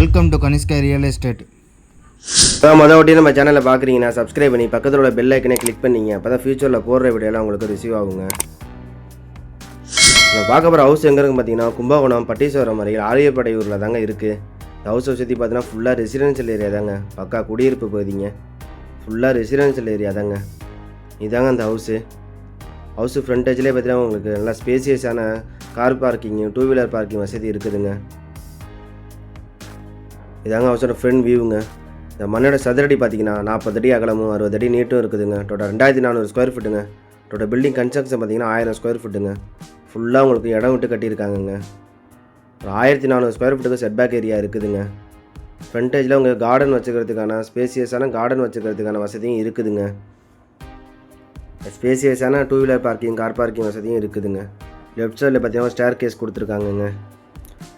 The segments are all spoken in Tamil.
Welcome to Kanishka real estate. மொதல் வாட்டி நம்ம சேனலில் பார்க்குறீங்கன்னா சப்ஸ்கிரைப் பண்ணி பக்கத்தில் உள்ள பெல் ஐக்கனே கிளிக் பண்ணிங்க. அப்போ தான் ஃபியூச்சரில் போடுற வீடியோலாம் உங்களுக்கு ரிசீவ் ஆகுங்க. நம்ம பார்க்க போகிற ஹவுஸ் எங்கே இருக்குன்னு பார்த்தீங்கன்னா கும்பகோணம் பட்டீஸ்வரம் அருகில் ஆரியப்படையூரில் தாங்க இருக்குது. இந்த ஹவுஸை சுற்றி பார்த்தீங்கன்னா ஃபுல்லாக ரெசிடென்ஷியல் ஏரியா தாங்க, பக்கா குடியிருப்பு பகுதிங்க, ஃபுல்லாக ரெசிடென்ஷியல் ஏரியா தாங்க. இதாங்க அந்த ஹவுஸு ஃப்ரண்டேஜ்லேயே பார்த்தீங்கன்னா உங்களுக்கு நல்லா ஸ்பேசியஸான car parking, two wheeler parking வசதி இருக்குதுங்க. இதாங்க ஹவுஸோட ஃப்ரண்ட் வியூவுங்க. இந்த மண்ணோட சதுரடி பார்த்தீங்கன்னா 40 அடி அகலமும் 60 அடி நீட்டும் இருக்குதுங்க. டோட்டல் 2400 ஸ்கொயர் ஃபீட்டுங்க. டோட்டல் பில்டிங் கன்ஸ்ட்ரக்ஷன் பார்த்தீங்கன்னா 1000 ஸ்கொயர் ஃபீட்டுங்க. ஃபுல்லாக உங்களுக்கு இடம் விட்டு கட்டியிருக்காங்கங்க. ஒரு 1400 ஸ்கொயர் ஃபீட்டுக்கு செட்பேக் ஏரியா இருக்குதுங்க. ஃப்ரண்டேஜில் உங்களுக்கு கார்டன் வச்சுக்கிறதுக்கான ஸ்பேசியஸான கார்டன் வச்சுக்கிறதுக்கான வசதியும் இருக்குதுங்க. ஸ்பேசியஸான two wheeler parking, car parking வசதியும் இருக்குதுங்க. லெஃப்ட் சைடில் பார்த்தீங்கன்னா ஸ்டேர் கேஸ் கொடுத்துருக்காங்கங்க.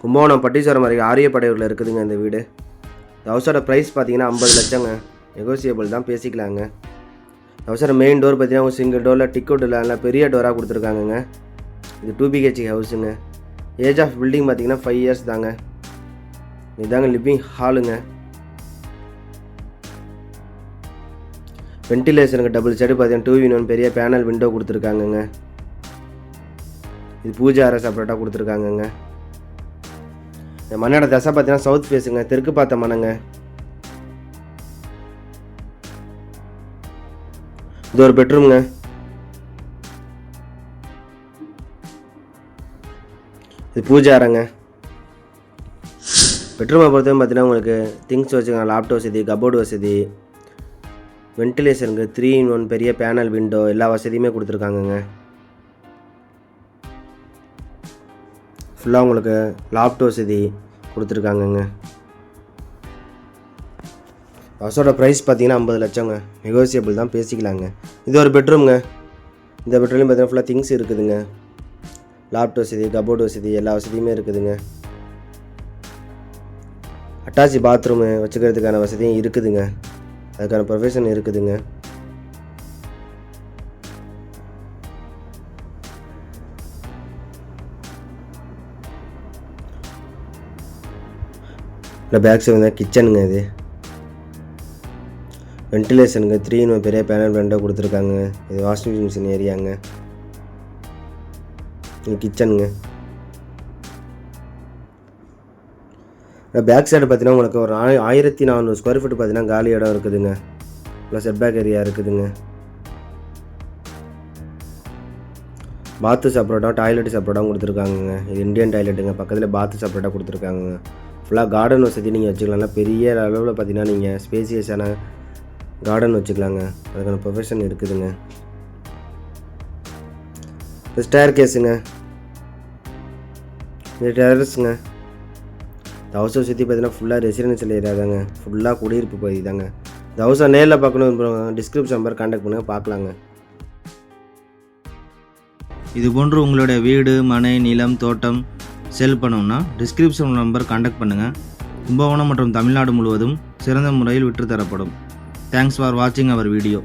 கும்பகோணம் பட்டீஸ்வரம் அருகே ஆரியப்படையூரில் இருக்குதுங்க இந்த வீடு. இந்த ஹவுஸோட ப்ரைஸ் பார்த்தீங்கன்னா 50 லட்சங்க. நெகோசியபிள் தான், பேசிக்கலாங்க. இந்த ஹவுஸோட மெயின் டோர் பார்த்தீங்கன்னா சிங்கிள் டோரில் டிக்கெட் இல்லை, நல்லா பெரிய டோராக கொடுத்துருக்காங்கங்க. இது 2 BHK ஹவுஸுங்க. ஏஜ் ஆஃப் பில்டிங் பார்த்தீங்கன்னா 5 இயர்ஸ் தாங்க. இதுதாங்க லிவிங் ஹாலுங்க. வென்டிலேஷனுக்கு டபுள் சைடு பார்த்தீங்கன்னா 2-in-1 பெரிய பேனல் விண்டோ கொடுத்துருக்காங்கங்க. இது பூஜை அறை செப்பரேட்டாக கொடுத்துருக்காங்கங்க. இந்த மண்ணோட தசை பார்த்தீங்கன்னா சவுத் ஃபேஸுங்க, தெற்கு பார்த்த மனங்க. இது ஒரு பெட்ரூம்ங்க. இது பூஜை அறைங்க. பெட்ரூமை பொறுத்தவரை பார்த்தீங்கன்னா உங்களுக்கு திங்ஸ் வச்சுக்கோங்க, லேப்டாப் வசதி, கபோர்டு வசதி, வென்டிலேஷனுக்கு 3-in-1 பெரிய பேனல் விண்டோ எல்லா வசதியுமே கொடுத்துருக்காங்கங்க. ஃபுல்லாக உங்களுக்கு லேப்டாப் வசதி கொடுத்துருக்காங்கங்க. ஹவுஸோட ப்ரைஸ் பார்த்தீங்கன்னா 50 லட்சங்க. நெகோசியபிள் தான், பேசிக்கலாங்க. இது ஒரு பெட்ரூம்ங்க. இந்த பெட்ரூம்லையும் பார்த்தீங்கன்னா ஃபுல்லாக திங்ஸ் இருக்குதுங்க. லேப்டாப் வசதி, கபோர்டு வசதி எல்லா வசதியுமே இருக்குதுங்க. அட்டாச் பாத்ரூமு வச்சுக்கிறதுக்கான வசதியும் இருக்குதுங்க. அதுக்கான ப்ரொவிஷன் இருக்குதுங்க. இல்லை பேக் சைடு வந்து கிச்சனுங்க. இது வென்டிலேஷனுக்கு 3-in-1 பெரிய பேனல் விண்டோ கொடுத்துருக்காங்க. இது வாஷிங் மிஷின் ஏரியாங்க. இது கிச்சனுங்க. பேக் சைடு பார்த்தீங்கன்னா உங்களுக்கு ஒரு 1400 ஸ்கொயர் ஃபீட் பார்த்தீங்கன்னா காலி இடம் இருக்குதுங்க. ப்ளஸ் செட்பேக் ஏரியா இருக்குதுங்க. பாத்து செப்பரேட்டாக, டாய்லெட் செப்பரேட்டாகவும் கொடுத்துருக்காங்க. இது இந்தியன் டாய்லெட்டுங்க. பக்கத்தில் பாத்து செப்பரேட்டாக கொடுத்துருக்காங்க. ஃபுல்லாக கார்டன் வசதி நீங்கள் வச்சுக்கலாம்னா பெரிய அளவில் பார்த்தீங்கன்னா நீங்கள் ஸ்பேசியஸான கார்டன் வச்சுக்கலாங்க. அதுக்கான ப்ரொஃபஷன் இருக்குதுங்க. இது ஸ்டேர் கேஸுங்க. இது டெரஸுங்க. இந்த ஹவுஸை சுற்றி பார்த்தீங்கன்னா ஃபுல்லாக ரெசிடென்ஷியல் ஏரியா தாங்க, ஃபுல்லாக குடியிருப்பு பகுதி தாங்க. இந்த ஹவுஸை நேரில் பார்க்கணும், டிஸ்கிரிப்ஷன் நம்பர் கான்டாக்ட் பண்ணுங்கள், பார்க்கலாங்க. இது போன்று உங்களுடைய வீடு, மனை, நிலம், தோட்டம் செல் பண்ணோம்னா டிஸ்கிரிப்ஷன் நம்பர் கான்டாக்ட் பண்ணுங்கள். கும்பகோணம் மற்றும் தமிழ்நாடு முழுவதும் சிறந்த முறையில் விற்று தரப்படும். தேங்க்ஸ் ஃபார் வாட்சிங் அவர் வீடியோ.